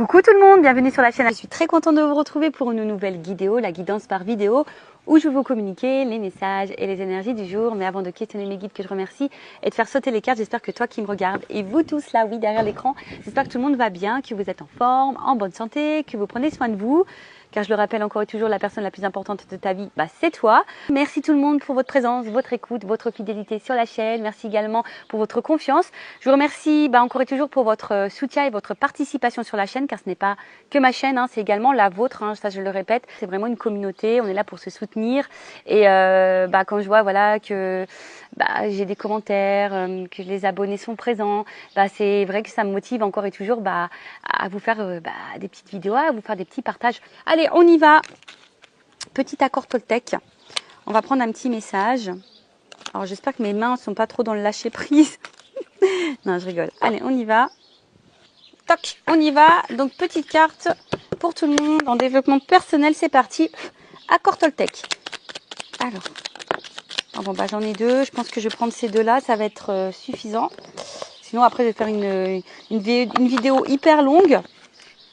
Coucou tout le monde, bienvenue sur la chaîne. Je suis très contente de vous retrouver pour une nouvelle vidéo, la guidance par vidéo, où je vais vous communiquer les messages et les énergies du jour. Mais avant de questionner mes guides que je remercie et de faire sauter les cartes, j'espère que toi qui me regardes et vous tous là, oui, derrière l'écran, j'espère que tout le monde va bien, que vous êtes en forme, en bonne santé, que vous prenez soin de vous. Car je le rappelle encore et toujours, la personne la plus importante de ta vie, c'est toi. Merci tout le monde pour votre présence, votre écoute, votre fidélité sur la chaîne. Merci également pour votre confiance. Je vous remercie encore et toujours pour votre soutien et votre participation sur la chaîne, car ce n'est pas que ma chaîne, c'est également la vôtre. Ça, je le répète, c'est vraiment une communauté. On est là pour se soutenir. Et quand je vois que j'ai des commentaires, que les abonnés sont présents, c'est vrai que ça me motive encore et toujours à vous faire des petites vidéos, à vous faire des petits partages. Allez, on y va. Petit accord Toltec. On va prendre un petit message. Alors, j'espère que mes mains ne sont pas trop dans le lâcher prise. Non, je rigole. Allez, on y va. Toc, on y va. Donc, petite carte pour tout le monde en développement personnel. C'est parti. Accord Toltec. Alors, j'en ai deux. Je pense que je vais prendre ces deux-là. Ça va être suffisant. Sinon, après, je vais faire une vidéo hyper longue.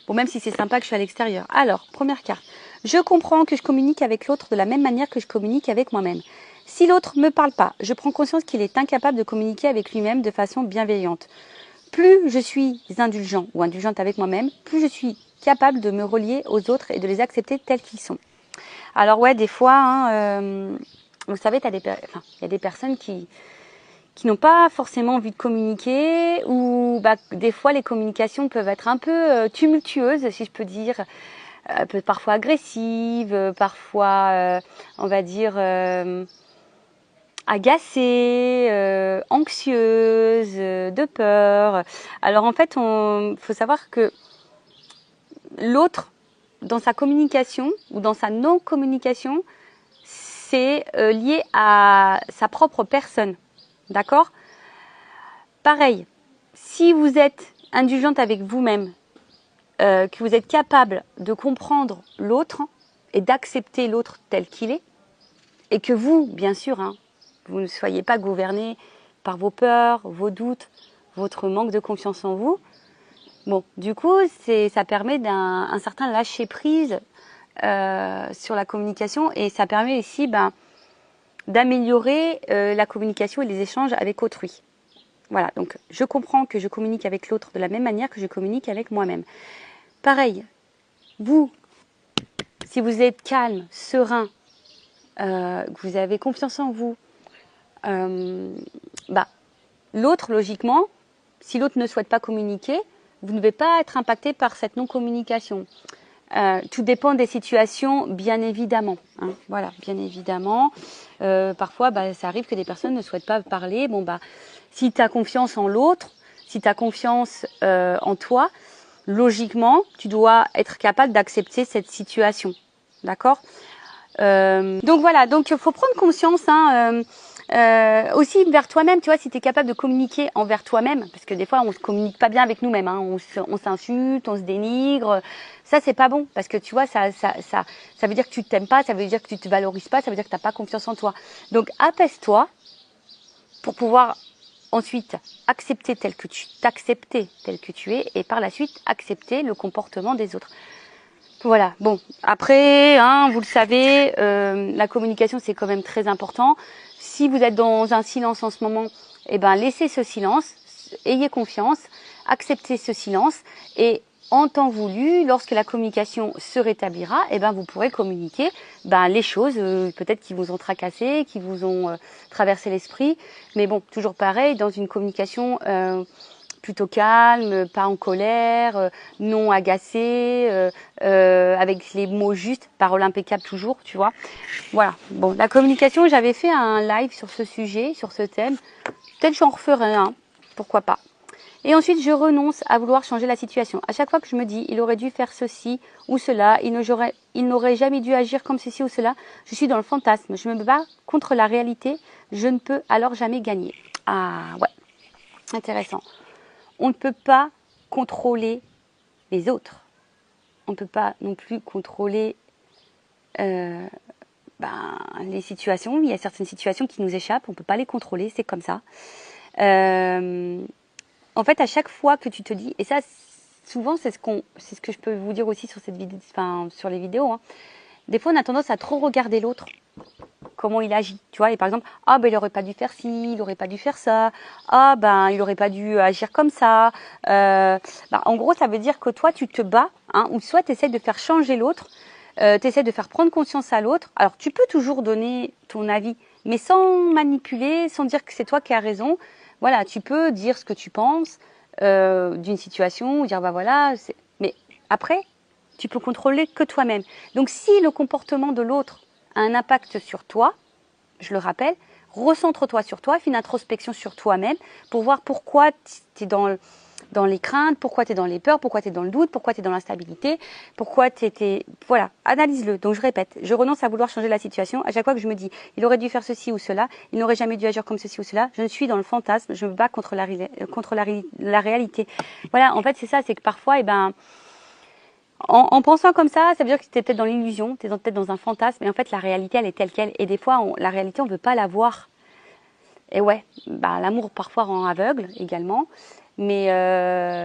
Bon, même si c'est sympa que je suis à l'extérieur. Alors, première carte. Je comprends que je communique avec l'autre de la même manière que je communique avec moi-même. Si l'autre ne me parle pas, je prends conscience qu'il est incapable de communiquer avec lui-même de façon bienveillante. Plus je suis indulgent ou indulgente avec moi-même, plus je suis capable de me relier aux autres et de les accepter tels qu'ils sont. Alors ouais, des fois, vous savez, il y a des personnes qui n'ont pas forcément envie de communiquer, ou des fois les communications peuvent être un peu tumultueuses, si je peux dire, parfois agressives, parfois, on va dire, agacées, anxieuses, de peur. Alors en fait, faut savoir que l'autre, dans sa communication ou dans sa non-communication, c'est lié à sa propre personne. D'accord? Pareil, si vous êtes indulgente avec vous-même, que vous êtes capable de comprendre l'autre et d'accepter l'autre tel qu'il est, et que vous, bien sûr, vous ne soyez pas gouverné par vos peurs, vos doutes, votre manque de confiance en vous, bon, du coup, ça permet un certain lâcher-prise sur la communication, et ça permet aussi d'améliorer la communication et les échanges avec autrui. Voilà, donc je comprends que je communique avec l'autre de la même manière que je communique avec moi-même. Pareil, vous, si vous êtes calme, serein, que vous avez confiance en vous, l'autre, logiquement, si l'autre ne souhaite pas communiquer, vous ne devez pas être impacté par cette non-communication. Tout dépend des situations, bien évidemment. Voilà, bien évidemment. Parfois, ça arrive que des personnes ne souhaitent pas parler. Bon, si tu as confiance en l'autre, si tu as confiance en toi, logiquement, tu dois être capable d'accepter cette situation. D'accord? Donc voilà, donc il faut prendre conscience aussi vers toi-même, tu vois, si tu es capable de communiquer envers toi-même, parce que des fois on se communique pas bien avec nous-mêmes, on s'insulte, on se dénigre, ça c'est pas bon, parce que tu vois, ça veut dire que tu t'aimes pas, ça veut dire que tu te valorises pas, ça veut dire que tu n'as pas confiance en toi. Donc apaise-toi pour pouvoir ensuite accepter t'accepter tel que tu es, et par la suite accepter le comportement des autres. Voilà, bon, après, vous le savez, la communication c'est quand même très important. Si vous êtes dans un silence en ce moment, laissez ce silence, ayez confiance, acceptez ce silence, et en temps voulu, lorsque la communication se rétablira, vous pourrez communiquer les choses peut-être qui vous ont tracassé, qui vous ont traversé l'esprit. Mais bon, toujours pareil, dans une communication plutôt calme, pas en colère, non agacé, avec les mots justes, parole impeccable toujours, tu vois. Voilà. Bon, la communication, j'avais fait un live sur ce sujet, sur ce thème. Peut-être j'en referai un, pourquoi pas. Et ensuite, je renonce à vouloir changer la situation. À chaque fois que je me dis, il aurait dû faire ceci ou cela, il n'aurait jamais dû agir comme ceci ou cela, je suis dans le fantasme. Je me bats contre la réalité. Je ne peux alors jamais gagner. Ah ouais, intéressant. On ne peut pas contrôler les autres. On ne peut pas non plus contrôler les situations. Il y a certaines situations qui nous échappent. On ne peut pas les contrôler. C'est comme ça. En fait, à chaque fois que tu te dis, et ça, souvent, c'est ce que je peux vous dire aussi sur cette vidéo, enfin, sur les vidéos. Hein. Des fois, on a tendance à trop regarder l'autre, comment il agit, tu vois. Et par exemple, ah ben il aurait pas dû faire ci, il aurait pas dû faire ça. Ah ben il aurait pas dû agir comme ça. En gros, ça veut dire que toi, tu te bats, hein, ou soit tu essaies de faire changer l'autre, tu essaies de faire prendre conscience à l'autre. Alors, tu peux toujours donner ton avis, mais sans manipuler, sans dire que c'est toi qui as raison. Voilà, tu peux dire ce que tu penses d'une situation, ou dire bah voilà. Mais après, tu peux contrôler que toi-même. Donc, si le comportement de l'autre a un impact sur toi, je le rappelle, recentre-toi sur toi, fais une introspection sur toi-même pour voir pourquoi tu es dans les craintes, pourquoi tu es dans les peurs, pourquoi tu es dans le doute, pourquoi tu es dans l'instabilité, pourquoi tu étais... Voilà, analyse-le. Donc je répète, je renonce à vouloir changer la situation. À chaque fois que je me dis, il aurait dû faire ceci ou cela, il n'aurait jamais dû agir comme ceci ou cela, je suis dans le fantasme, je me bats contre la réalité. Voilà, en fait c'est ça, c'est que parfois, en pensant comme ça veut dire que tu es peut-être dans l'illusion, tu es peut-être dans un fantasme, et en fait la réalité elle est telle qu'elle. Et des fois, la réalité on ne veut pas la voir. Et ouais, l'amour parfois rend aveugle également. Mais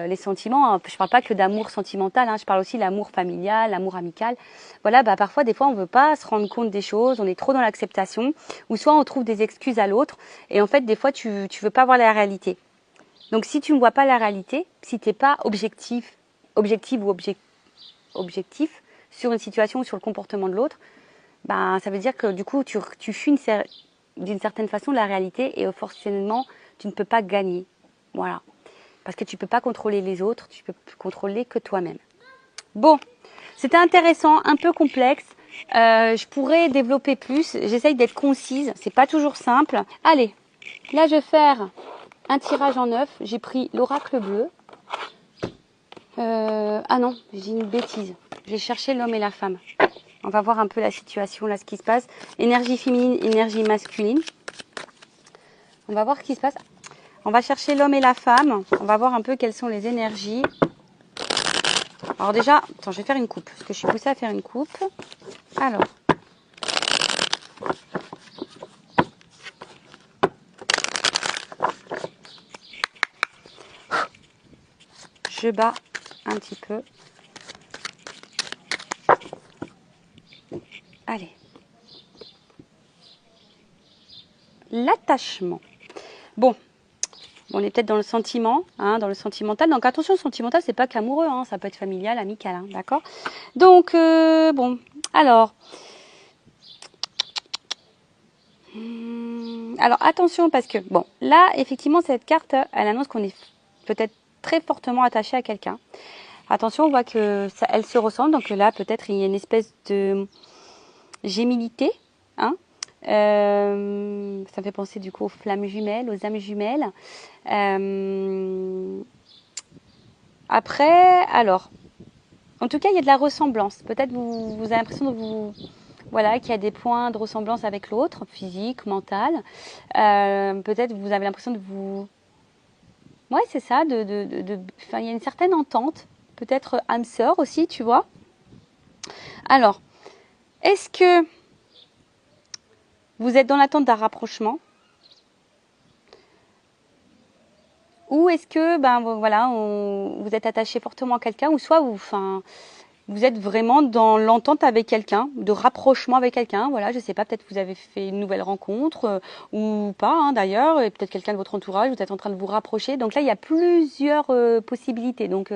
les sentiments, je ne parle pas que d'amour sentimental, hein, je parle aussi de l'amour familial, l'amour amical. Voilà, parfois des fois on ne veut pas se rendre compte des choses, on est trop dans l'acceptation, ou soit on trouve des excuses à l'autre, et en fait des fois tu ne veux pas voir la réalité. Donc si tu ne vois pas la réalité, si tu n'es pas objective ou objectif sur une situation ou sur le comportement de l'autre, ça veut dire que du coup tu fuis d'une certaine façon la réalité, et forcément tu ne peux pas gagner. Voilà. Parce que tu ne peux pas contrôler les autres, tu peux contrôler que toi-même. Bon, c'était intéressant, un peu complexe. Je pourrais développer plus. J'essaye d'être concise, c'est pas toujours simple. Allez, là je vais faire un tirage en 9. J'ai pris l'oracle bleu. Ah non, j'ai dit une bêtise. J'ai cherché l'homme et la femme. On va voir un peu la situation, là, ce qui se passe. Énergie féminine, énergie masculine. On va voir ce qui se passe. On va chercher l'homme et la femme. On va voir un peu quelles sont les énergies. Alors déjà, attends, je vais faire une coupe. Parce que je suis poussée à faire une coupe. Alors. Je bats un petit peu. Allez. L'attachement. Bon, on est peut-être dans le sentiment, hein, dans le sentimental. Donc attention, le sentimental, c'est pas qu'amoureux, hein, ça peut être familial, amical, hein, d'accord. Donc, bon, alors. Alors attention, parce que, bon, là, effectivement, cette carte, elle annonce qu'on est peut-être très fortement attaché à quelqu'un. Attention, on voit que ça, elle se ressemble, donc là, peut-être il y a une espèce de gémilité, hein. Ça me fait penser du coup aux flammes jumelles, aux âmes jumelles. Après, alors, en tout cas, il y a de la ressemblance. Peut-être vous avez l'impression de voilà, qu'il y a des points de ressemblance avec l'autre, physique, mental. Peut-être vous avez l'impression de vous... Ouais, c'est ça, il y a une certaine entente. Peut-être âme sœur aussi, tu vois. Alors, est-ce que vous êtes dans l'attente d'un rapprochement? Ou est-ce que voilà, vous êtes attaché fortement à quelqu'un, ou soit vous êtes vraiment dans l'entente avec quelqu'un, de rapprochement avec quelqu'un. Voilà, je sais pas, peut-être vous avez fait une nouvelle rencontre ou pas, hein, d'ailleurs, et peut-être quelqu'un de votre entourage, vous êtes en train de vous rapprocher. Donc là, il y a plusieurs possibilités. Donc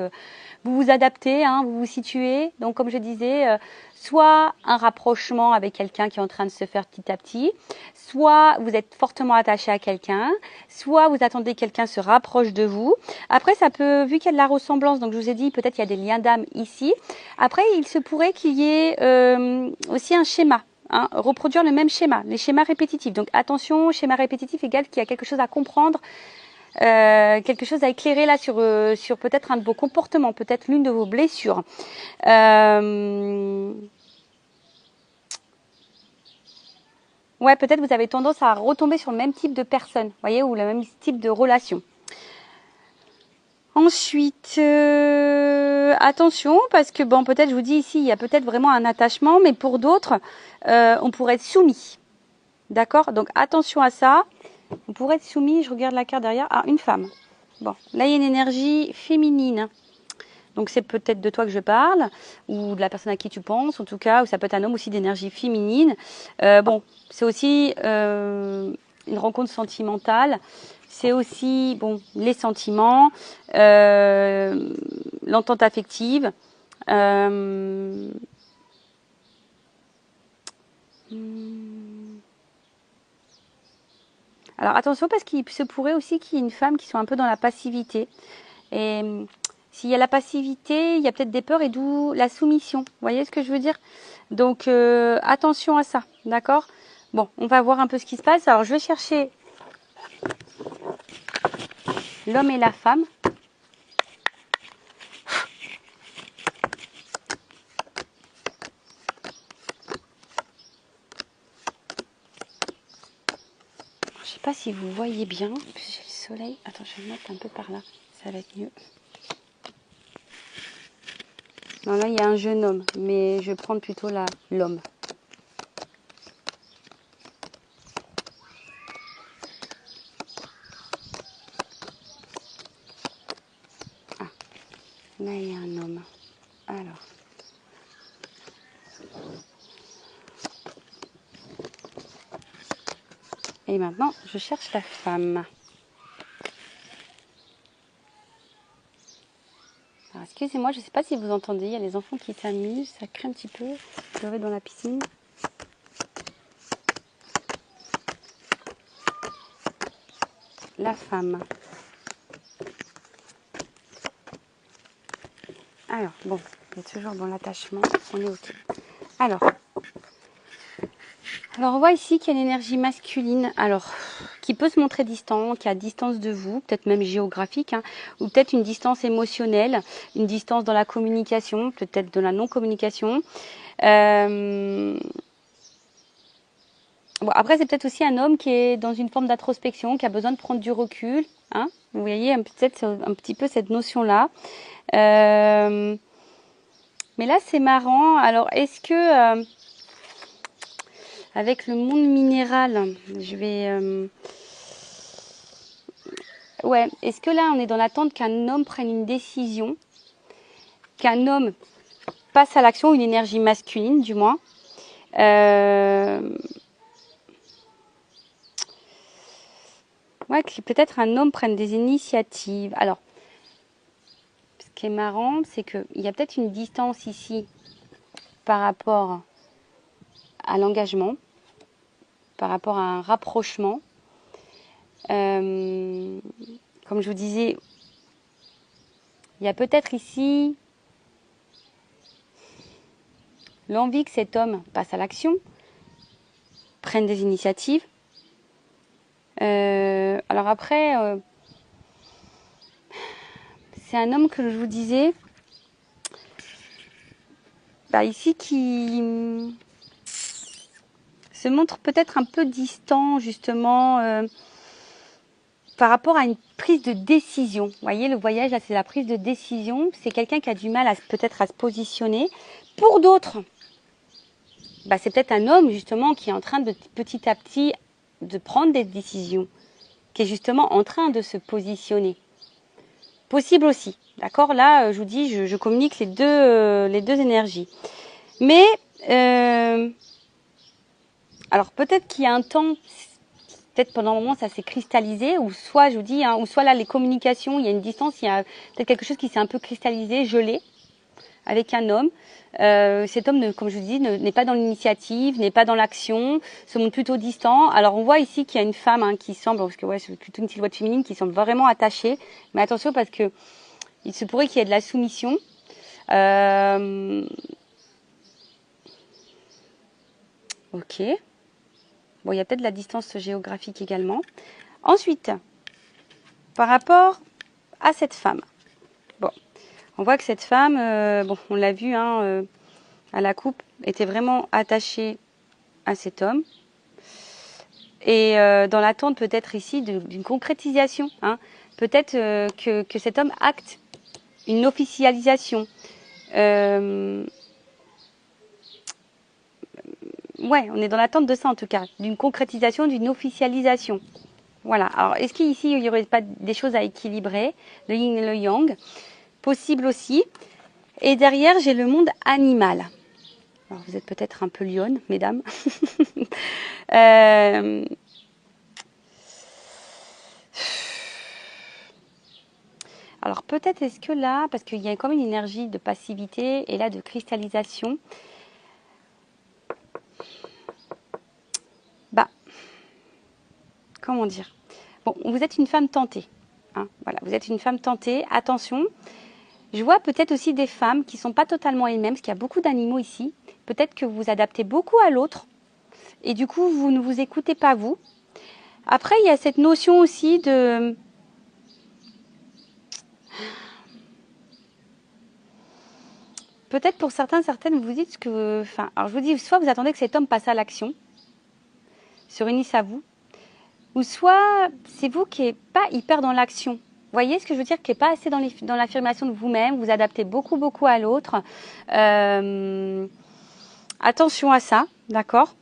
vous vous adaptez, hein, vous vous situez. Donc comme je disais, soit un rapprochement avec quelqu'un qui est en train de se faire petit à petit, soit vous êtes fortement attaché à quelqu'un, soit vous attendez que quelqu'un se rapproche de vous. Après, ça peut, vu qu'il y a de la ressemblance, donc je vous ai dit, peut-être il y a des liens d'âme ici. Après, il se pourrait qu'il y ait aussi un schéma. Hein, reproduire le même schéma, les schémas répétitifs. Donc attention, schéma répétitif égale qu'il y a quelque chose à comprendre, quelque chose à éclairer là sur peut-être un de vos comportements, peut-être l'une de vos blessures. Ouais, peut-être vous avez tendance à retomber sur le même type de personne, voyez, ou le même type de relation. Ensuite, attention, parce que bon, peut-être, je vous dis ici, il y a peut-être vraiment un attachement, mais pour d'autres, on pourrait être soumis. D'accord? Donc attention à ça. On pourrait être soumis, je regarde la carte derrière, à une femme. Bon, là il y a une énergie féminine. Donc c'est peut-être de toi que je parle, ou de la personne à qui tu penses, en tout cas, ou ça peut être un homme aussi d'énergie féminine. Bon, c'est aussi une rencontre sentimentale. C'est aussi bon les sentiments, l'entente affective. Alors attention parce qu'il se pourrait aussi qu'il y ait une femme qui soit un peu dans la passivité. Et s'il y a la passivité, il y a peut-être des peurs et d'où la soumission. Vous voyez ce que je veux dire? Donc attention à ça, d'accord? Bon, on va voir un peu ce qui se passe. Alors je vais chercher l'homme et la femme. Je sais pas si vous voyez bien. J'ai le soleil. Attends, je vais me mettre un peu par là. Ça va être mieux. Non, là, il y a un jeune homme, mais je vais prendre plutôt l'homme. Ah, là, il y a un homme. Alors. Et maintenant, je cherche la femme. Alors, excusez-moi, je ne sais pas si vous entendez, il y a les enfants qui s'amusent, ça crie un petit peu, pleurer dans la piscine. La femme. Alors, bon, il y a toujours dans l'attachement, on est OK. Alors, on voit ici qu'il y a une énergie masculine, alors qui peut se montrer distant, qui est à distance de vous, peut-être même géographique, hein, ou peut-être une distance émotionnelle, une distance dans la communication, peut-être de la non-communication. Bon, après, c'est peut-être aussi un homme qui est dans une forme d'introspection, qui a besoin de prendre du recul. Hein, vous voyez peut-être un petit peu cette notion-là. Mais là, c'est marrant. Alors, est-ce que... avec le monde minéral, je vais... Ouais, est-ce que là, on est dans l'attente qu'un homme prenne une décision, qu'un homme passe à l'action, une énergie masculine, du moins. Ouais, que peut-être un homme prenne des initiatives. Alors, ce qui est marrant, c'est qu'il y a peut-être une distance ici par rapport à l'engagement, par rapport à un rapprochement. Comme je vous disais, il y a peut-être ici l'envie que cet homme passe à l'action, prenne des initiatives. Alors après, c'est un homme que je vous disais, ici qui se montre peut-être un peu distant justement par rapport à une prise de décision. Vous voyez, le voyage, là, c'est la prise de décision. C'est quelqu'un qui a du mal peut-être à se positionner. Pour d'autres, c'est peut-être un homme justement qui est en train de petit à petit de prendre des décisions, qui est justement en train de se positionner. Possible aussi, d'accord? Là, je vous dis, je communique les deux énergies. Mais, alors peut-être qu'il y a un temps, peut-être pendant un moment, ça s'est cristallisé, ou soit, je vous dis, ou soit là, les communications, il y a une distance, il y a peut-être quelque chose qui s'est un peu cristallisé, gelé, avec un homme. Cet homme, comme je vous dis, n'est pas dans l'initiative, n'est pas dans l'action, se montre plutôt distant. Alors on voit ici qu'il y a une femme qui semble, parce que ouais, c'est plutôt une silhouette féminine qui semble vraiment attachée. Mais attention parce que il se pourrait qu'il y ait de la soumission. Ok. Bon, il y a peut-être de la distance géographique également. Ensuite, par rapport à cette femme. Bon, on voit que cette femme, bon, on l'a vu, à la coupe, était vraiment attachée à cet homme. Et dans l'attente peut-être ici d'une concrétisation. Peut-être que cet homme acte une officialisation. Ouais, on est dans l'attente de ça en tout cas, d'une concrétisation, d'une officialisation. Voilà. Alors, est-ce qu'ici, il n'y aurait pas des choses à équilibrer, le yin et le yang? possible aussi. Et derrière, j'ai le monde animal. Alors, vous êtes peut-être un peu lionne, mesdames. Alors, peut-être est-ce que là, parce qu'il y a comme une énergie de passivité et là de cristallisation, bah, comment dire? Bon, vous êtes une femme tentée. Hein, voilà, vous êtes une femme tentée. Attention. Je vois peut-être aussi des femmes qui ne sont pas totalement elles-mêmes, parce qu'il y a beaucoup d'animaux ici. Peut-être que vous vous adaptez beaucoup à l'autre. Et du coup, vous ne vous écoutez pas vous. Après, il y a cette notion aussi de... Peut-être pour certains, certaines, vous vous dites que... Enfin, alors je vous dis, soit vous attendez que cet homme passe à l'action, se réunisse à vous, ou soit c'est vous qui n'êtes pas hyper dans l'action. Vous voyez ce que je veux dire? Qui n'est pas assez dans l'affirmation de vous-même, vous adaptez beaucoup, beaucoup à l'autre. Attention à ça, d'accord?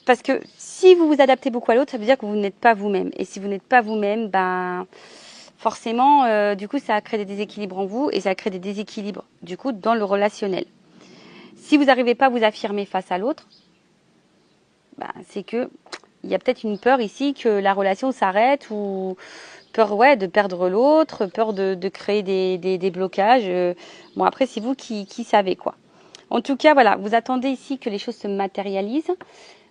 Parce que si vous vous adaptez beaucoup à l'autre, ça veut dire que vous n'êtes pas vous-même. Et si vous n'êtes pas vous-même, ben, forcément, du coup, ça crée des déséquilibres en vous et ça crée des déséquilibres, du coup, dans le relationnel. Si vous n'arrivez pas à vous affirmer face à l'autre, ben, c'est que il y a peut-être une peur ici que la relation s'arrête ou peur de perdre l'autre, peur de créer des blocages. Bon, après, c'est vous qui savez, quoi. En tout cas, voilà, vous attendez ici que les choses se matérialisent.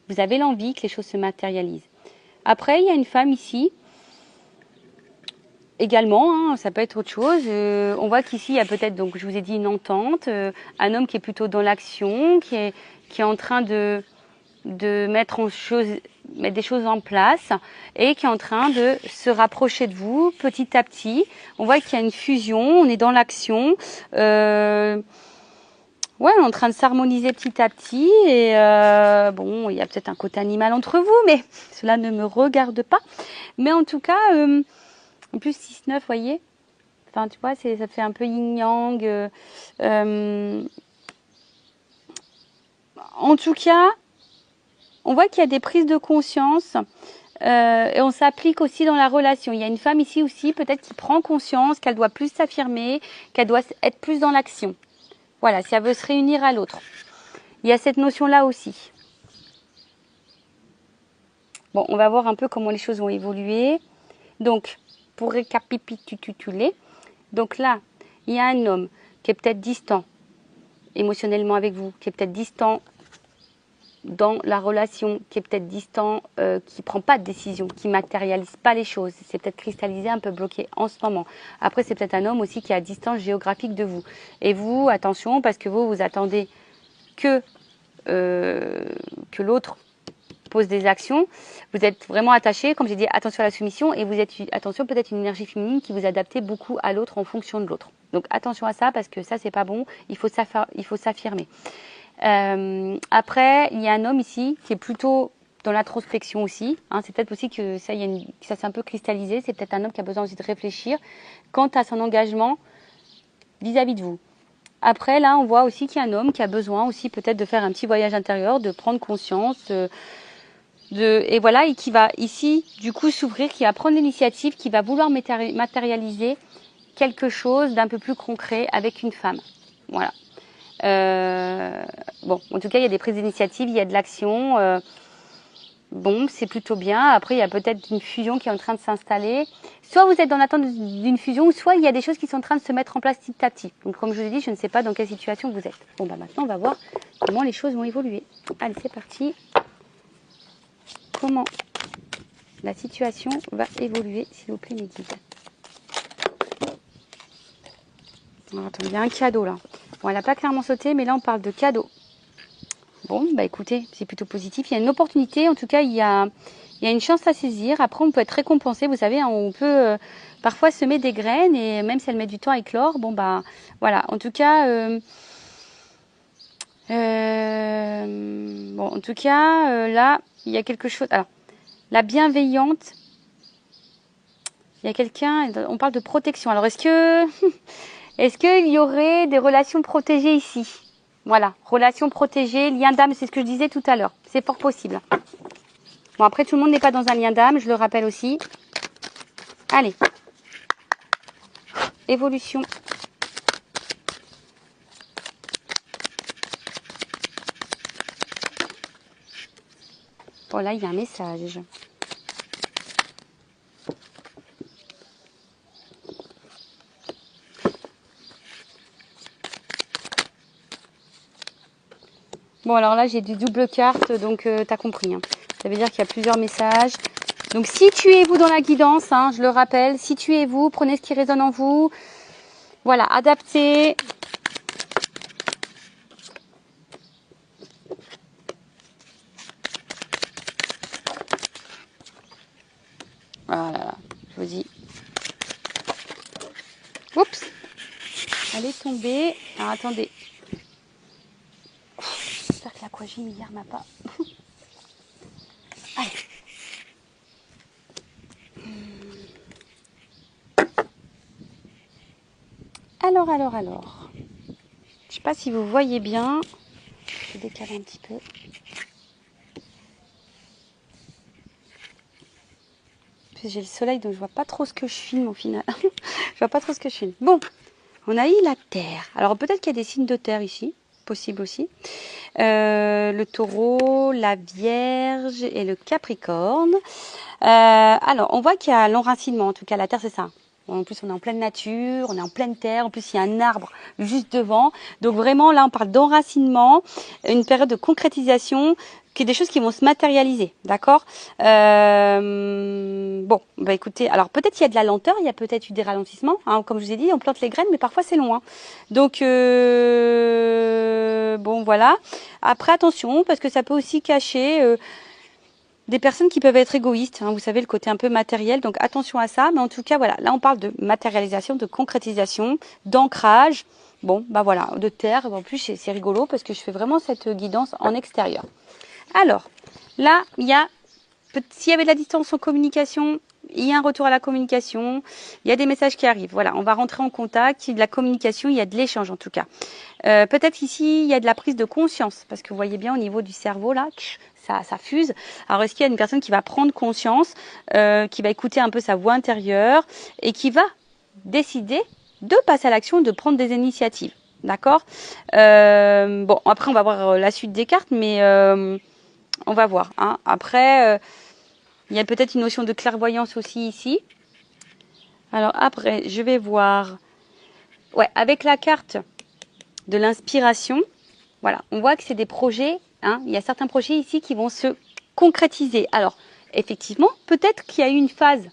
Vous avez l'envie que les choses se matérialisent. Après, il y a une femme ici, également, hein, ça peut être autre chose. On voit qu'ici, il y a peut-être, donc je vous ai dit, une entente, un homme qui est plutôt dans l'action, qui est en train de mettre des choses en place et qui est en train de se rapprocher de vous petit à petit. On voit qu'il y a une fusion, on est dans l'action. Ouais, on est en train de s'harmoniser petit à petit et bon, il y a peut-être un côté animal entre vous, mais cela ne me regarde pas. Mais en tout cas, en plus 6-9, vous voyez, enfin tu vois, ça fait un peu yin-yang. En tout cas, on voit qu'il y a des prises de conscience et on s'applique aussi dans la relation. Il y a une femme ici aussi, peut-être qui prend conscience qu'elle doit plus s'affirmer, qu'elle doit être plus dans l'action. Voilà, si elle veut se réunir à l'autre. Il y a cette notion-là aussi. Bon, on va voir un peu comment les choses vont évoluer. Donc, pour récapituler, donc là, il y a un homme qui est peut-être distant émotionnellement avec vous, qui est peut-être distant dans la relation, qui est peut-être distant, qui ne prend pas de décision, qui ne matérialise pas les choses. C'est peut-être cristallisé, un peu bloqué en ce moment. Après, c'est peut-être un homme aussi qui est à distance géographique de vous. Et vous, attention, parce que vous attendez que l'autre pose des actions. Vous êtes vraiment attaché, comme j'ai dit, attention à la soumission, et vous êtes, attention, peut-être une énergie féminine qui vous adaptez beaucoup à l'autre en fonction de l'autre. Donc attention à ça, parce que ça, c'est pas bon, il faut s'affirmer. Après, il y a un homme ici qui est plutôt dans l'introspection aussi. Hein, c'est peut-être aussi que ça s'est un peu cristallisé. C'est peut-être un homme qui a besoin aussi de réfléchir quant à son engagement vis-à-vis de vous. Après, là, on voit aussi qu'il y a un homme qui a besoin aussi peut-être de faire un petit voyage intérieur, de prendre conscience, et voilà, et qui va ici, du coup, s'ouvrir, qui va prendre l'initiative, qui va vouloir matérialiser quelque chose d'un peu plus concret avec une femme. Voilà. Bon, en tout cas, il y a des prises d'initiative, il y a de l'action. Bon, c'est plutôt bien. Après, il y a peut-être une fusion qui est en train de s'installer. Soit vous êtes dans l'attente d'une fusion, soit il y a des choses qui sont en train de se mettre en place petit à petit. Donc, comme je vous ai dit, je ne sais pas dans quelle situation vous êtes. Bon, bah maintenant, on va voir comment les choses vont évoluer. Allez, c'est parti. Comment la situation va évoluer, s'il vous plaît, mes guides. Alors, attends, il y a un cadeau là. Bon, elle n'a pas clairement sauté, mais là, on parle de cadeau. Bon, bah écoutez, c'est plutôt positif. Il y a une opportunité, en tout cas, il y a une chance à saisir. Après, on peut être récompensé. Vous savez, hein, on peut parfois semer des graines et même si elles mettent du temps à éclore, bon, bah voilà. En tout cas, là, il y a quelque chose. Alors, la bienveillante, il y a quelqu'un, on parle de protection. Alors, est-ce qu'il y aurait des relations protégées ici? Voilà, relations protégées, lien d'âme, c'est ce que je disais tout à l'heure. C'est fort possible. Bon, après, tout le monde n'est pas dans un lien d'âme, je le rappelle aussi. Allez. évolution. Bon, là, il y a un message. Bon, alors là, j'ai des doubles cartes, donc tu as compris. Hein. Ça veut dire qu'il y a plusieurs messages. Donc, situez-vous dans la guidance, hein, je le rappelle. Situez-vous, prenez ce qui résonne en vous. Voilà, adaptez. Voilà, je vous dis. Oups, elle est tombée. Alors, attendez. J'espère que l'aquagym hier m'a pas... Allez. Alors. Je sais pas si vous voyez bien. Je vais décaler un petit peu. Puis j'ai le soleil, donc je vois pas trop ce que je filme au final. Je vois pas trop ce que je filme. Bon, on a eu la Terre. Alors peut-être qu'il y a des signes de Terre ici. Possible aussi. Le Taureau, la Vierge et le Capricorne. Alors, on voit qu'il y a l'enracinement. En tout cas, la Terre, c'est ça. En plus, on est en pleine nature, on est en pleine terre. En plus, il y a un arbre juste devant. Donc, vraiment, là, on parle d'enracinement, une période de concrétisation, qui est des choses qui vont se matérialiser. D'accord. Bon, bah écoutez, alors peut-être il y a de la lenteur, il y a peut-être eu des ralentissements. Hein, comme je vous ai dit, on plante les graines, mais parfois c'est loin. Donc, bon, voilà. Après, attention, parce que ça peut aussi cacher... des personnes qui peuvent être égoïstes, hein, vous savez, le côté un peu matériel, donc attention à ça. Mais en tout cas, voilà, là on parle de matérialisation, de concrétisation, d'ancrage, bon, bah voilà, de terre. En plus, c'est rigolo parce que je fais vraiment cette guidance en extérieur. Alors, là, il y a, s'il y avait de la distance en communication, il y a un retour à la communication, il y a des messages qui arrivent. Voilà, on va rentrer en contact, il y a de la communication, il y a de l'échange en tout cas. Peut-être ici, il y a de la prise de conscience, parce que vous voyez bien au niveau du cerveau, là, ça fuse. Alors, est-ce qu'il y a une personne qui va prendre conscience, qui va écouter un peu sa voix intérieure et qui va décider de passer à l'action, de prendre des initiatives. D'accord. Bon, après, on va voir la suite des cartes, mais on va voir. Hein. Après, il y a peut-être une notion de clairvoyance aussi ici. Alors après, je vais voir. Ouais, avec la carte de l'inspiration, voilà, on voit que c'est des projets. Hein, il y a certains projets ici qui vont se concrétiser. Alors, effectivement, peut-être qu'il y a eu une phase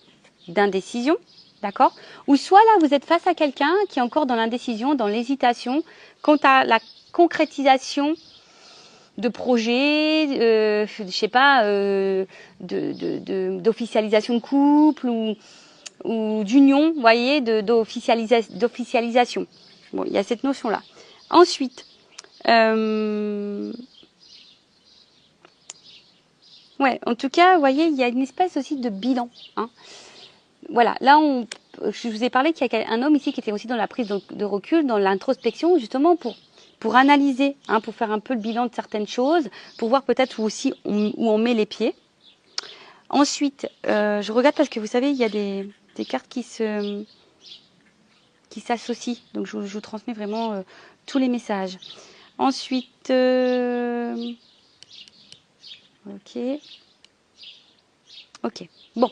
d'indécision, d'accord? Ou soit là, vous êtes face à quelqu'un qui est encore dans l'indécision, dans l'hésitation, quant à la concrétisation de projets, je sais pas, d'officialisation de couple ou d'union, vous voyez, d'officialisation. Bon, il y a cette notion-là. Ensuite, ouais, en tout cas, vous voyez, il y a une espèce aussi de bilan. Hein. Voilà, là, je vous ai parlé qu'il y a un homme ici qui était aussi dans la prise de recul, dans l'introspection, justement pour analyser, hein, pour faire un peu le bilan de certaines choses, pour voir peut-être où on met les pieds. Ensuite, je regarde parce que vous savez, il y a des cartes qui s'associent. Donc, je vous transmets vraiment tous les messages. Ensuite, ok. Bon,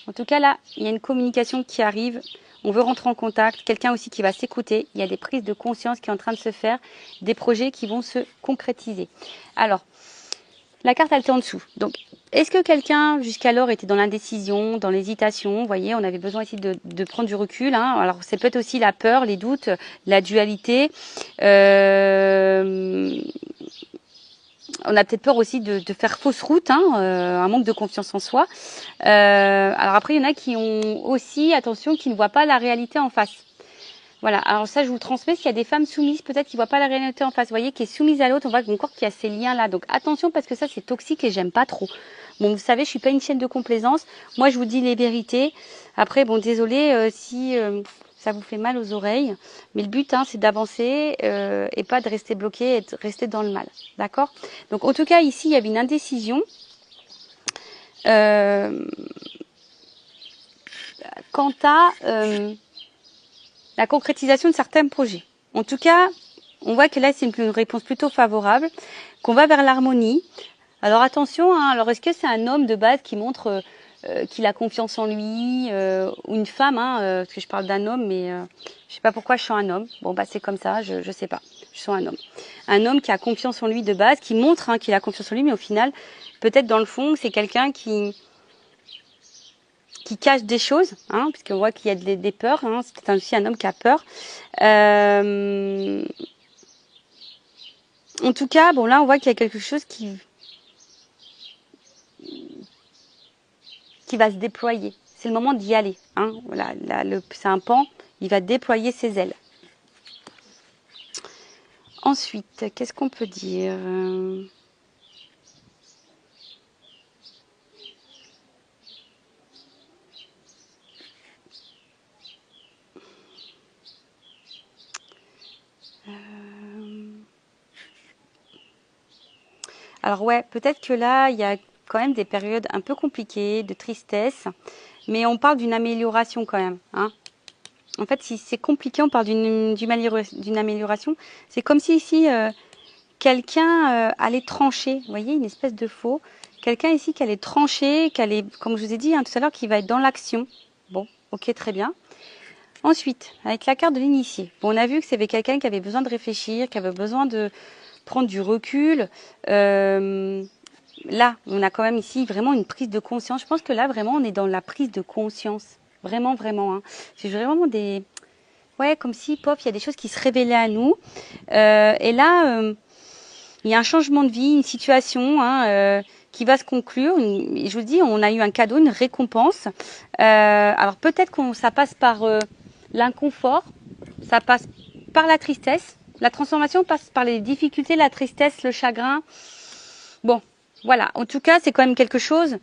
en tout cas, là, il y a une communication qui arrive. On veut rentrer en contact. Quelqu'un aussi qui va s'écouter. Il y a des prises de conscience qui sont en train de se faire. Des projets qui vont se concrétiser. Alors, la carte, elle est en dessous. Donc, est-ce que quelqu'un, jusqu'alors, était dans l'indécision, dans l'hésitation? Vous voyez, on avait besoin ici de prendre du recul. Hein. Alors, c'est peut-être aussi la peur, les doutes, la dualité. On a peut-être peur aussi de faire fausse route, hein, un manque de confiance en soi. Alors après, il y en a qui ont aussi, attention, qui ne voient pas la réalité en face. Voilà, alors ça, je vous le transmets. S'il y a des femmes soumises, peut-être qui ne voient pas la réalité en face, vous voyez, qui est soumise à l'autre, on voit encore qu'il y a ces liens-là. Donc attention, parce que ça, c'est toxique et j'aime pas trop. Bon, vous savez, je suis pas une chaîne de complaisance. Moi, je vous dis les vérités. Après, bon, désolé si ça vous fait mal aux oreilles. Mais le but, hein, c'est d'avancer et pas de rester bloqué et de rester dans le mal. D'accord? Donc, en tout cas, ici, il y avait une indécision. Quant à... la concrétisation de certains projets. En tout cas, on voit que là, c'est une réponse plutôt favorable, qu'on va vers l'harmonie. Alors attention, hein, alors est-ce que c'est un homme de base qui montre qu'il a confiance en lui, ou une femme, hein, parce que je parle d'un homme, mais je sais pas pourquoi je sens un homme. Bon, bah c'est comme ça, je sais pas, je sens un homme. Un homme qui a confiance en lui de base, qui montre qu'il a confiance en lui, mais au final, peut-être dans le fond, c'est quelqu'un qui cache des choses, hein, puisqu'on voit qu'il y a des peurs, hein, c'est aussi un homme qui a peur. En tout cas, bon là, on voit qu'il y a quelque chose qui va se déployer. C'est le moment d'y aller. Hein. Voilà, c'est un pan, il va déployer ses ailes. Ensuite, qu'est-ce qu'on peut dire ? Alors ouais, peut-être que là, il y a quand même des périodes un peu compliquées, de tristesse, mais on parle d'une amélioration quand même. Hein. En fait, si c'est compliqué, on parle d'une amélioration. C'est comme si ici, quelqu'un allait trancher. Vous voyez, une espèce de faux. Quelqu'un ici qui allait trancher, qui allait, comme je vous ai dit tout à l'heure, qui va être dans l'action. Bon, ok, très bien. Ensuite, avec la carte de l'initié, bon, on a vu que c'était quelqu'un qui avait besoin de réfléchir, qui avait besoin de prendre du recul. Là, on a quand même ici vraiment une prise de conscience. Je pense que là, vraiment, on est dans la prise de conscience. Vraiment, vraiment. Hein. C'est vraiment des... Ouais, comme si, pop, il y a des choses qui se révélaient à nous. Et là, il y a un changement de vie, une situation qui va se conclure. Je vous dis, on a eu un cadeau, une récompense. Alors peut-être que ça passe par l'inconfort, ça passe par la tristesse. La transformation passe par les difficultés, la tristesse, le chagrin. Bon, voilà. En tout cas, c'est quand même quelque chose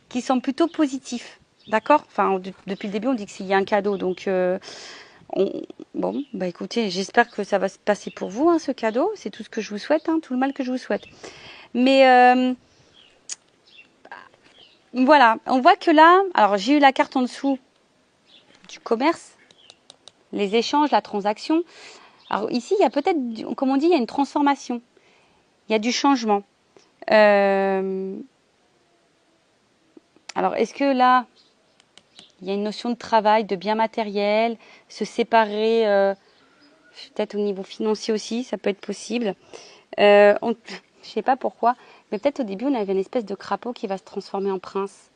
qui semble plutôt positif. D'accord ? Enfin, depuis le début, on dit qu'il y a un cadeau. Donc, bon, bah écoutez, j'espère que ça va se passer pour vous, hein, ce cadeau. C'est tout ce que je vous souhaite, hein, tout le mal que je vous souhaite. Mais voilà, on voit que là, alors j'ai eu la carte en dessous du commerce, les échanges, la transaction. Alors ici, il y a peut-être, comme on dit, il y a une transformation. Il y a du changement. Alors, est-ce que là, il y a une notion de travail, de bien matériel, se séparer, peut-être au niveau financier aussi, ça peut être possible. Je ne sais pas pourquoi, mais peut-être au début, on avait une espèce de crapaud qui va se transformer en prince.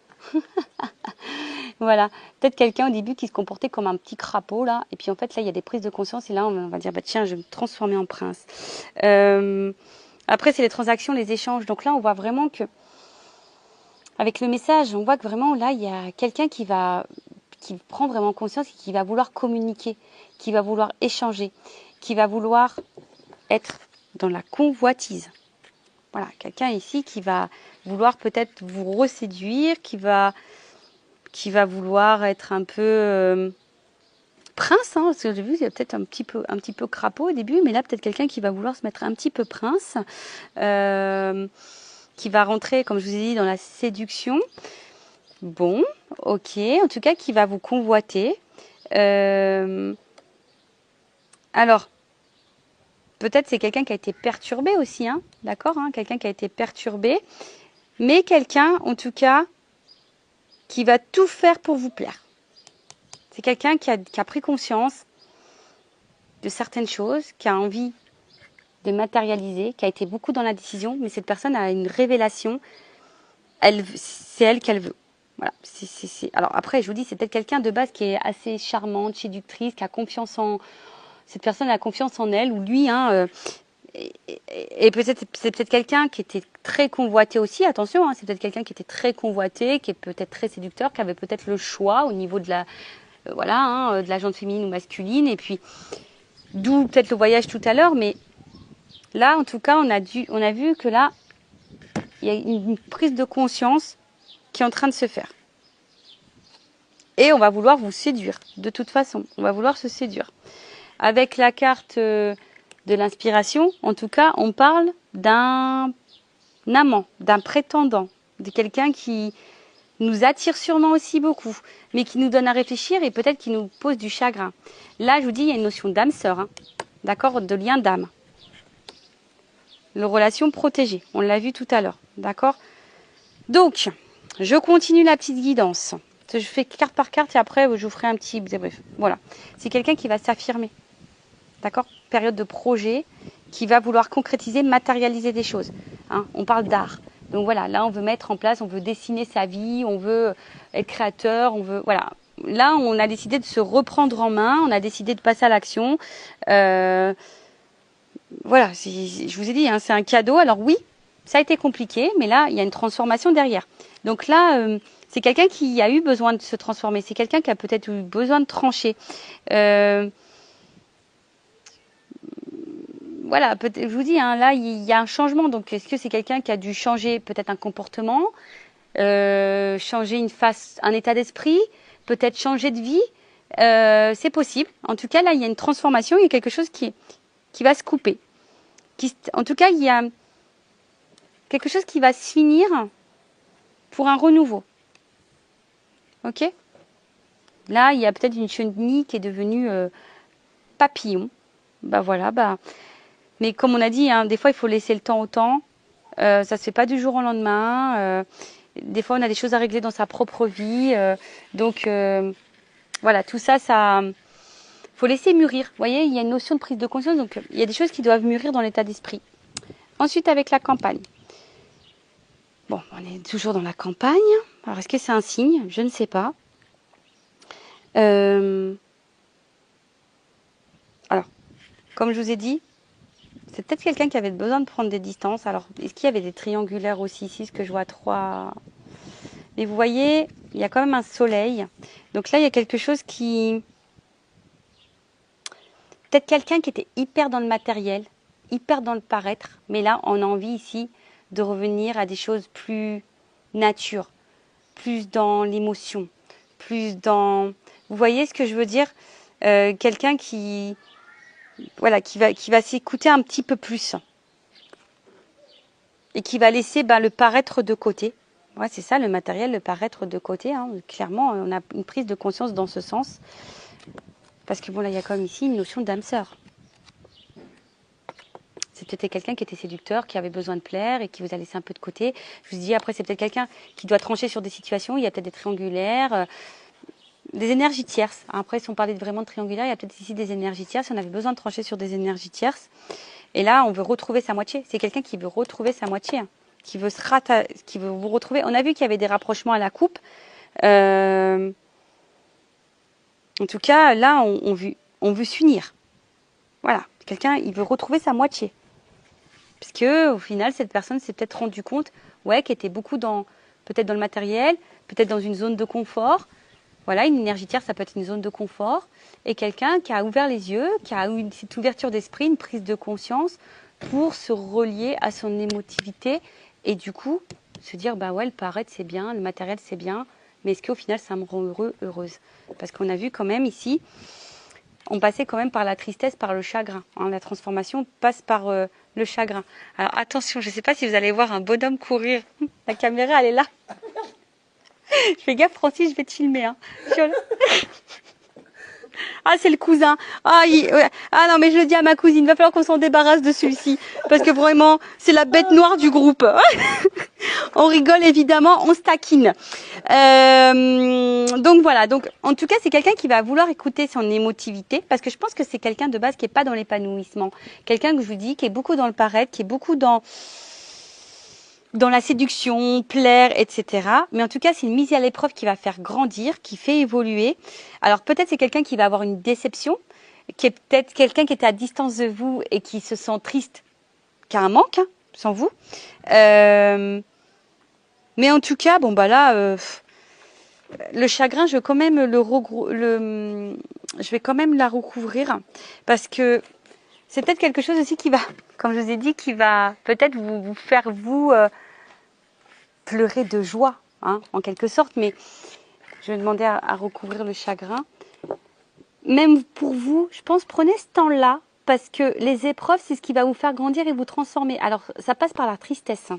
Voilà, peut-être quelqu'un au début qui se comportait comme un petit crapaud, là, et puis en fait, là, il y a des prises de conscience, et là, on va dire, bah tiens, je vais me transformer en prince. Après, c'est les transactions, les échanges. Donc là, on voit vraiment que, avec le message, on voit que vraiment, là, il y a quelqu'un qui prend vraiment conscience et qui va vouloir communiquer, qui va vouloir échanger, qui va vouloir être dans la convoitise. Voilà, quelqu'un ici qui va vouloir peut-être vous reséduire, qui va vouloir être un peu prince, hein, parce que j'ai vu, il y a peut-être un petit peu crapaud au début, mais là peut-être quelqu'un qui va vouloir se mettre un petit peu prince, qui va rentrer, comme je vous ai dit, dans la séduction. Bon, ok, en tout cas qui va vous convoiter. Alors, peut-être c'est quelqu'un qui a été perturbé aussi, hein, d'accord, hein, quelqu'un qui a été perturbé, mais quelqu'un, en tout cas, qui va tout faire pour vous plaire. C'est quelqu'un qui a pris conscience de certaines choses, qui a envie de matérialiser, qui a été beaucoup dans la décision, mais cette personne a une révélation, c'est elle qu'elle veut. Voilà. Alors après, je vous dis, c'est peut-être quelqu'un de base qui est assez charmante, séductrice, qui a confiance en... Cette personne a confiance en elle, ou lui, hein, et peut-être c'est peut-être quelqu'un qui était très convoité aussi, attention, hein, c'est peut-être quelqu'un qui était très convoité, qui est peut-être très séducteur, qui avait peut-être le choix au niveau de la... voilà, hein, de la jante féminine ou masculine, et puis d'où peut-être le voyage tout à l'heure, mais là, en tout cas, on a vu que là, il y a une prise de conscience qui est en train de se faire. Et on va vouloir vous séduire, de toute façon, on va vouloir se séduire. Avec la carte de l'inspiration, en tout cas, on parle d'un amant, d'un prétendant, de quelqu'un qui nous attire sûrement aussi beaucoup, mais qui nous donne à réfléchir et peut-être qui nous pose du chagrin. Là, je vous dis, il y a une notion d'âme-sœur, hein, d'accord, de lien d'âme. Le relation protégée, on l'a vu tout à l'heure, d'accord. Donc, je continue la petite guidance. Je fais carte par carte et après, je vous ferai un petit débrief. Voilà, c'est quelqu'un qui va s'affirmer, d'accord. Période de projet, qui va vouloir concrétiser, matérialiser des choses. Hein, on parle d'art. Donc voilà, là, on veut mettre en place, on veut dessiner sa vie, on veut être créateur, on veut... Voilà. Là, on a décidé de se reprendre en main, on a décidé de passer à l'action. Voilà, je vous ai dit, hein, c'est un cadeau. Alors oui, ça a été compliqué, mais là, il y a une transformation derrière. Donc là, c'est quelqu'un qui a eu besoin de se transformer. C'est quelqu'un qui a peut-être eu besoin de trancher. Voilà, je vous dis, hein, là, il y a un changement. Donc, est-ce que c'est quelqu'un qui a dû changer peut-être un comportement, changer un état d'esprit, peut-être changer de vie? C'est possible. En tout cas, là, il y a une transformation, il y a quelque chose qui va se couper. En tout cas, il y a quelque chose qui va se finir pour un renouveau. Ok? Là, il y a peut-être une chenille qui est devenue papillon. Bah voilà, bah... Mais comme on a dit, hein, des fois, il faut laisser le temps au temps. Ça ne se fait pas du jour au lendemain. Des fois, on a des choses à régler dans sa propre vie. Donc, voilà, tout ça, faut laisser mûrir. Vous voyez, il y a une notion de prise de conscience. Donc, il y a des choses qui doivent mûrir dans l'état d'esprit. Ensuite, avec la campagne. Bon, on est toujours dans la campagne. Alors, est-ce que c'est un signe? Je ne sais pas. Alors, comme je vous ai dit, c'est peut-être quelqu'un qui avait besoin de prendre des distances. Alors, est-ce qu'il y avait des triangulaires aussi ici? Ce que je vois 3. Mais vous voyez, il y a quand même un soleil. Donc là, il y a quelque chose qui... Peut-être quelqu'un qui était hyper dans le matériel, hyper dans le paraître. Mais là, on a envie ici de revenir à des choses plus nature, plus dans l'émotion, plus dans... Vous voyez ce que je veux dire? Quelqu'un qui... Voilà, qui va s'écouter un petit peu plus et qui va laisser le paraître de côté. Ouais, c'est ça, le matériel, le paraître de côté. Hein. Clairement, on a une prise de conscience dans ce sens. Parce que bon, là, il y a comme ici une notion d'âme sœur. C'est peut-être quelqu'un qui était séducteur, qui avait besoin de plaire et qui vous a laissé un peu de côté. Je vous dis, après, c'est peut-être quelqu'un qui doit trancher sur des situations. Il y a peut-être des triangulaires, des énergies tierces. Après, si on parlait vraiment de triangulaire, il y a peut-être ici des énergies tierces. On avait besoin de trancher sur des énergies tierces. Et là, on veut retrouver sa moitié. C'est quelqu'un qui veut retrouver sa moitié, hein, qui veut qui veut vous retrouver. On a vu qu'il y avait des rapprochements à la coupe. En tout cas, là, on veut s'unir. Voilà, quelqu'un, il veut retrouver sa moitié. Parce que, au final, cette personne s'est peut-être rendu compte, ouais, qu'elle était beaucoup peut-être dans le matériel, peut-être dans une zone de confort. Voilà, une énergie tierce, ça peut être une zone de confort. Et quelqu'un qui a ouvert les yeux, qui a eu cette ouverture d'esprit, une prise de conscience pour se relier à son émotivité. Et du coup, se dire, bah ouais, le paraître, c'est bien, le matériel, c'est bien. Mais est-ce qu'au final, ça me rend heureux, heureuse? Parce qu'on a vu quand même ici, on passait quand même par la tristesse, par le chagrin. Hein. La transformation passe par le chagrin. Alors attention, je ne sais pas si vous allez voir un bonhomme courir. La caméra, elle est là. Je fais gaffe, Francis, je vais te filmer. Hein. Ah, c'est le cousin. Ah, non, mais je le dis à ma cousine, il va falloir qu'on s'en débarrasse de celui-ci. Parce que vraiment, c'est la bête noire du groupe. On rigole évidemment, on se taquine. Donc voilà, donc en tout cas, c'est quelqu'un qui va vouloir écouter son émotivité. Parce que je pense que c'est quelqu'un de base qui n'est pas dans l'épanouissement. Quelqu'un que je vous dis, qui est beaucoup dans le paraître, qui est beaucoup dans la séduction, plaire, etc. Mais en tout cas, c'est une mise à l'épreuve qui va faire grandir, qui fait évoluer. Alors peut-être c'est quelqu'un qui va avoir une déception, qui est peut-être quelqu'un qui était à distance de vous et qui se sent triste, qui a un manque, hein, sans vous. Mais en tout cas, bon bah là, le chagrin, je vais quand même je vais quand même la recouvrir parce que c'est peut-être quelque chose aussi qui va, comme je vous ai dit, qui va peut-être vous faire pleurer de joie, hein, en quelque sorte. Mais je vais demander à recouvrir le chagrin. Même pour vous, je pense, prenez ce temps-là parce que les épreuves, c'est ce qui va vous faire grandir et vous transformer. Alors, ça passe par la tristesse.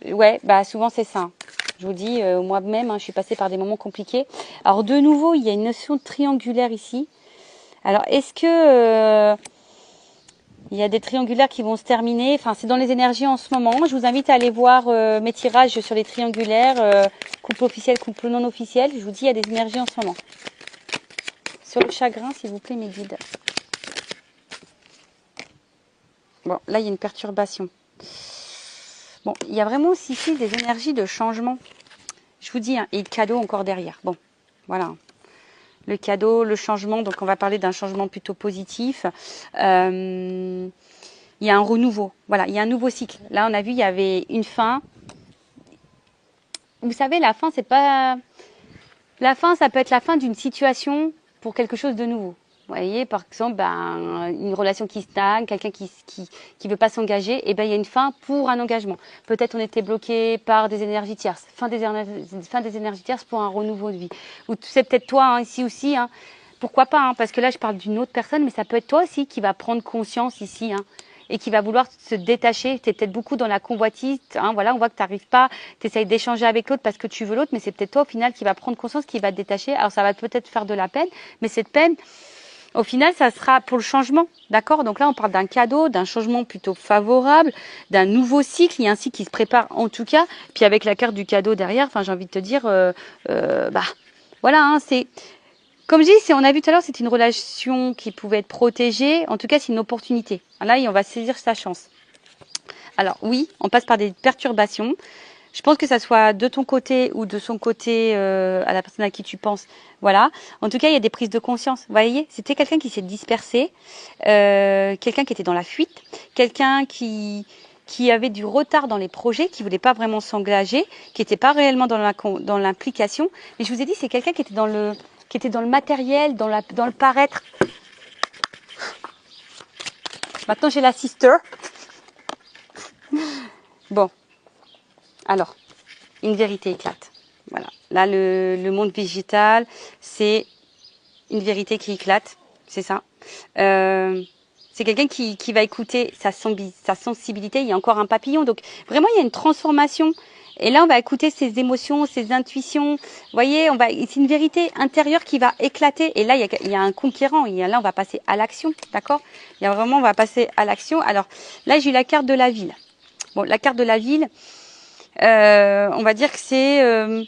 Ouais, bah souvent c'est ça. Je vous dis, moi-même, hein, je suis passée par des moments compliqués. Alors de nouveau, il y a une notion triangulaire ici. Alors est-ce que il y a des triangulaires qui vont se terminer? Enfin, c'est dans les énergies en ce moment. Je vous invite à aller voir mes tirages sur les triangulaires, couple officiel, couple non officiel. Je vous dis, il y a des énergies en ce moment. Sur le chagrin, s'il vous plaît, mes guides. Bon, là, il y a une perturbation. Bon, il y a vraiment aussi ici des énergies de changement. Je vous dis, hein, et le cadeau encore derrière. Bon, voilà. Le cadeau, le changement, donc on va parler d'un changement plutôt positif. Il y a un renouveau, voilà, il y a un nouveau cycle. Là, on a vu, il y avait une fin. Vous savez, la fin, c'est pas... La fin, ça peut être la fin d'une situation pour quelque chose de nouveau. Vous voyez, par exemple, une relation qui stagne, quelqu'un qui veut pas s'engager, et ben il y a une fin pour un engagement. Peut-être on était bloqué par des énergies tierces, fin des énergies tierces pour un renouveau de vie. Ou c'est peut-être toi hein, ici aussi, hein. Pourquoi pas, hein, parce que là je parle d'une autre personne, mais ça peut être toi aussi qui va prendre conscience ici, hein, et qui va vouloir se détacher. Tu es peut-être beaucoup dans la convoitise, hein, voilà, on voit que tu n'arrives pas, tu essayes d'échanger avec l'autre parce que tu veux l'autre, mais c'est peut-être toi au final qui va prendre conscience, qui va te détacher. Alors ça va peut-être faire de la peine, mais cette peine, au final, ça sera pour le changement, d'accord? Donc là, on parle d'un cadeau, d'un changement plutôt favorable, d'un nouveau cycle. Il y a un cycle qui se prépare en tout cas. Puis avec la carte du cadeau derrière, enfin, j'ai envie de te dire, voilà, hein, c'est comme je dis, on a vu tout à l'heure, c'est une relation qui pouvait être protégée. En tout cas, c'est une opportunité. Là, on va saisir sa chance. Alors oui, on passe par des perturbations. Je pense que ça soit de ton côté ou de son côté à la personne à qui tu penses. Voilà. En tout cas, il y a des prises de conscience. Vous voyez, c'était quelqu'un qui s'est dispersé, quelqu'un qui était dans la fuite, quelqu'un qui avait du retard dans les projets, qui voulait pas vraiment s'engager, qui n'était pas réellement dans l'implication. Mais je vous ai dit, c'est quelqu'un qui était dans le matériel, dans le paraître. Maintenant, j'ai la sister. Bon. Alors, une vérité éclate. Voilà. Là, le monde végétal, c'est une vérité qui éclate. C'est ça. C'est quelqu'un qui va écouter sa sensibilité. Il y a encore un papillon. Donc, vraiment, il y a une transformation. Et là, on va écouter ses émotions, ses intuitions. Vous voyez, c'est une vérité intérieure qui va éclater. Et là, il y a un conquérant. Là, on va passer à l'action. D'accord? On va passer à l'action. Alors, là, j'ai eu la carte de la ville. Bon, la carte de la ville, on va dire que c'est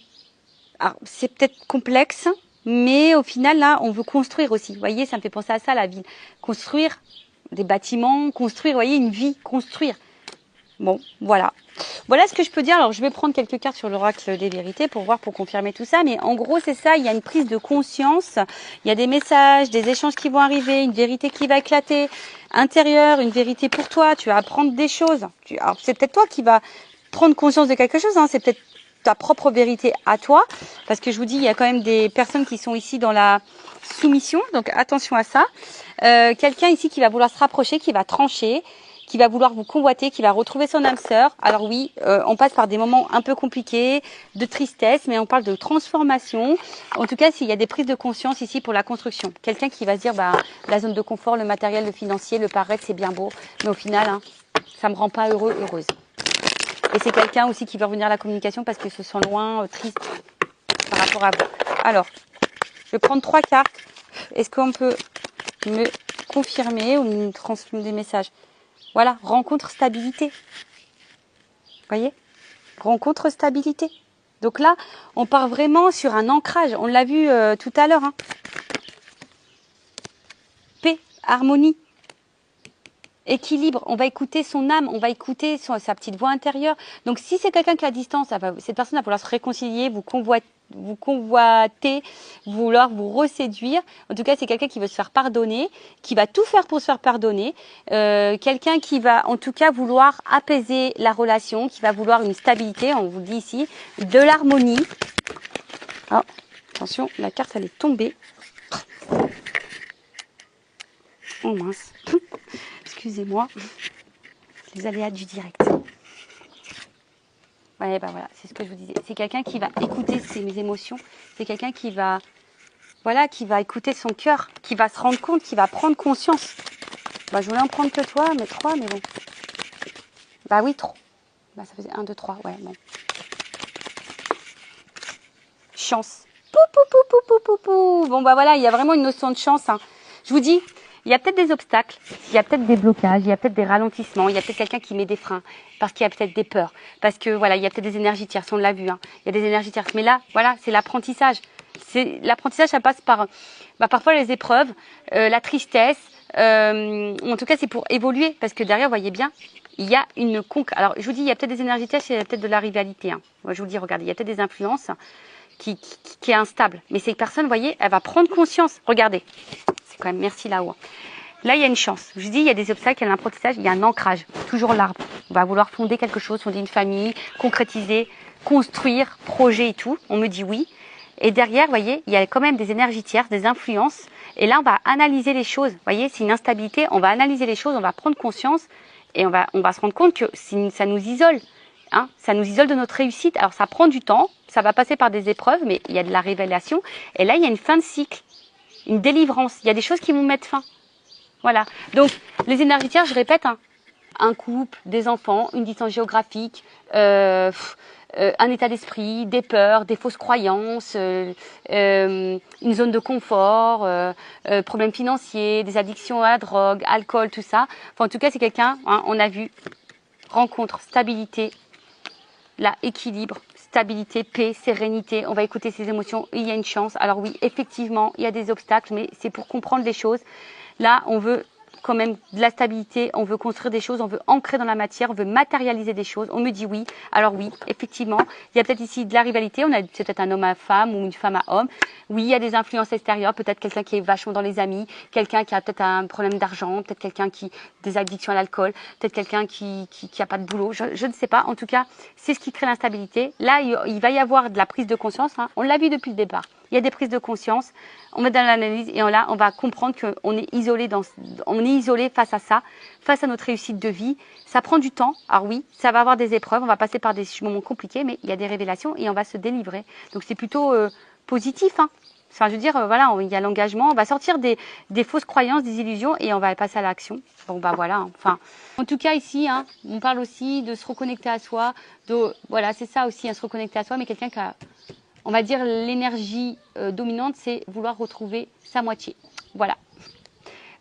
peut-être complexe, mais au final, là, on veut construire aussi. Vous voyez, ça me fait penser à ça, la ville. Construire des bâtiments, construire, vous voyez, une vie, construire. Bon, voilà. Voilà ce que je peux dire. Alors, je vais prendre quelques cartes sur l'oracle des vérités pour confirmer tout ça. Mais en gros, c'est ça. Il y a une prise de conscience. Il y a des messages, des échanges qui vont arriver, une vérité qui va éclater intérieure, une vérité pour toi. Tu vas apprendre des choses. Alors, c'est peut-être toi qui vas prendre conscience de quelque chose. Hein. C'est peut-être ta propre vérité à toi. Parce que je vous dis, il y a quand même des personnes qui sont ici dans la soumission. Donc, attention à ça. Quelqu'un ici qui va vouloir se rapprocher, qui va trancher, qui va vouloir vous convoiter, qui va retrouver son âme sœur. Alors oui, on passe par des moments un peu compliqués, de tristesse, mais on parle de transformation. En tout cas, s'il y a des prises de conscience ici pour la construction. Quelqu'un qui va se dire, la zone de confort, le matériel, le financier, le paraître, c'est bien beau, mais au final, hein, ça me rend pas heureux, heureuse. Et c'est quelqu'un aussi qui veut revenir à la communication parce qu'il se sent loin, triste par rapport à vous. Alors, je vais prendre 3 cartes. Est-ce qu'on peut me confirmer ou me transmettre des messages? Voilà, rencontre stabilité. Voyez? Rencontre stabilité. Donc là, on part vraiment sur un ancrage. On l'a vu tout à l'heure. Hein. Paix, harmonie, équilibre. On va écouter son âme, on va écouter sa petite voix intérieure. Donc si c'est quelqu'un qui est à distance, cette personne va vouloir se réconcilier, vous convoiter, vouloir vous reséduire. En tout cas, c'est quelqu'un qui veut se faire pardonner, qui va tout faire pour se faire pardonner. Quelqu'un qui va en tout cas vouloir apaiser la relation, qui va vouloir une stabilité, on vous le dit ici, de l'harmonie. Oh, attention, la carte elle est tombée. Oh mince. Excusez-moi. Les aléas du direct. Ouais, voilà, c'est ce que je vous disais. C'est quelqu'un qui va écouter ses émotions. C'est quelqu'un qui va écouter son cœur, qui va se rendre compte, qui va prendre conscience. Je voulais en prendre que toi, mais 3, mais bon. Oui, trop. Ça faisait 1, 2, 3, ouais, bon. chance. Pou, pou, pou, pou, pou, pou, pou. Bon, bah voilà, il y a vraiment une notion de chance. Hein. Je vous dis, il y a peut-être des obstacles, il y a peut-être des blocages, il y a peut-être des ralentissements, il y a peut-être quelqu'un qui met des freins, parce qu'il y a peut-être des peurs, parce que voilà, il y a peut-être des énergies tierces, on l'a vu, hein. Il y a des énergies tierces. Mais là, voilà, c'est l'apprentissage. L'apprentissage, ça passe par parfois les épreuves, la tristesse. En tout cas, c'est pour évoluer, parce que derrière, vous voyez bien, il y a une conque. Alors, je vous dis, il y a peut-être des énergies tierces, il y a peut-être de la rivalité. Hein. Moi, je vous dis, regardez, il y a peut-être des influences qui est instable. Mais ces personnes, vous voyez, elle va prendre conscience. Regardez, c'est quand même merci là-haut. Là, il y a une chance. Je vous dis, il y a des obstacles, il y a l'apprentissage, il y a un ancrage. Toujours l'arbre. On va vouloir fonder quelque chose, fonder une famille, concrétiser, construire, projet et tout. On me dit oui. Et derrière, vous voyez, il y a quand même des énergies tierces, des influences. Et là, on va analyser les choses. Vous voyez, c'est une instabilité. On va analyser les choses, on va prendre conscience et on va se rendre compte que ça nous isole. Hein, ça nous isole de notre réussite. Alors, ça prend du temps, ça va passer par des épreuves, mais il y a de la révélation. Et là, il y a une fin de cycle, une délivrance. Il y a des choses qui vont mettre fin. Voilà. Donc, les énergies tierces, je répète, hein, un couple, des enfants, une distance géographique, un état d'esprit, des peurs, des fausses croyances, une zone de confort, problèmes financiers, des addictions à la drogue, alcool, tout ça. Enfin, en tout cas, c'est quelqu'un, hein, on a vu, rencontre, stabilité, là, équilibre, stabilité, paix, sérénité. On va écouter ses émotions. Il y a une chance. Alors oui, effectivement, il y a des obstacles, mais c'est pour comprendre les choses. Là, on veut quand même de la stabilité, on veut construire des choses, on veut ancrer dans la matière, on veut matérialiser des choses. On me dit oui. Alors oui, effectivement, il y a peut-être ici de la rivalité. C'est peut-être un homme à femme ou une femme à homme. Oui, il y a des influences extérieures. Peut-être quelqu'un qui est vachement dans les amis, quelqu'un qui a peut-être un problème d'argent, peut-être quelqu'un qui des addictions à l'alcool, peut-être quelqu'un qui a pas de boulot. Je ne sais pas. En tout cas, c'est ce qui crée l'instabilité. Là, il va y avoir de la prise de conscience. Hein. On l'a vu depuis le départ. Il y a des prises de conscience, on met dans l'analyse et là, on va comprendre qu'on est isolé face à ça, face à notre réussite de vie. Ça prend du temps. Alors oui, ça va avoir des épreuves, on va passer par des moments compliqués, mais il y a des révélations et on va se délivrer. Donc c'est plutôt positif. Hein. Enfin, je veux dire, voilà, il y a l'engagement, on va sortir des fausses croyances, des illusions et on va passer à l'action. Bon, bah voilà. Hein. Enfin, en tout cas ici, hein, on parle aussi de se reconnecter à soi. Voilà, c'est ça aussi, hein, se reconnecter à soi, mais quelqu'un qui a... On va dire l'énergie dominante, c'est vouloir retrouver sa moitié. Voilà.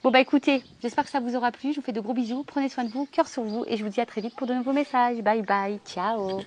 Bon, bah écoutez, j'espère que ça vous aura plu. Je vous fais de gros bisous. Prenez soin de vous, cœur sur vous. Et je vous dis à très vite pour de nouveaux messages. Bye bye. Ciao.